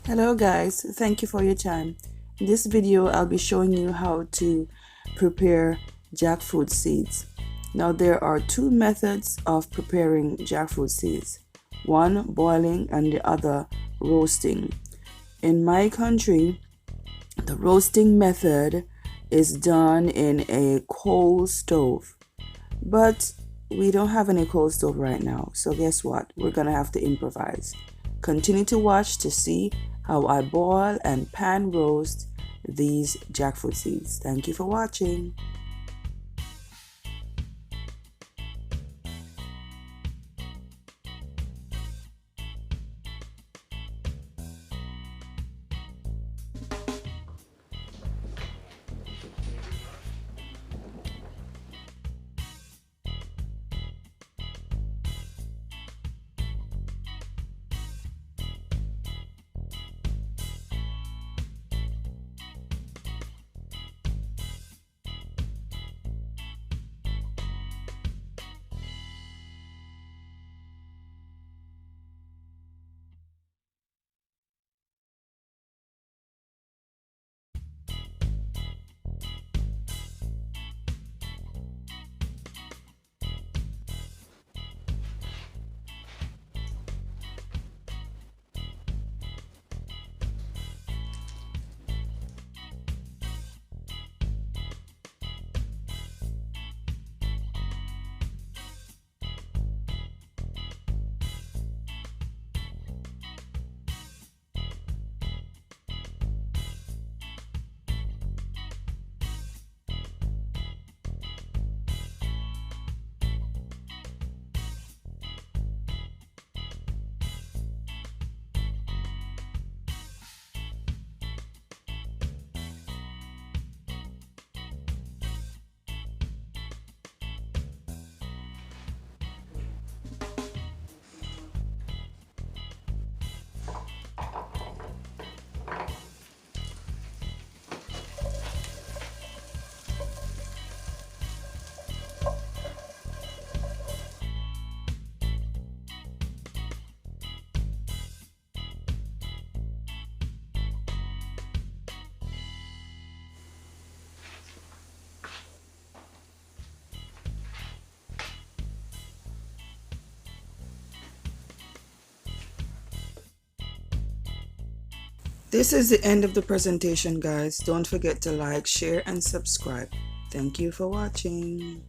Hello guys, thank you for your time. In this video I'll be showing you how to prepare jackfruit seeds. Now there are two methods of preparing jackfruit seeds. One boiling and the other roasting. In my country, the roasting method is done in a coal stove. But we don't have any coal stove right now, so guess what? We're gonna have to improvise. Continue to watch to see how I boil and pan roast these jackfruit seeds. Thank you for watching. This is the end of the presentation, guys. Don't forget to like, share, and subscribe. Thank you for watching.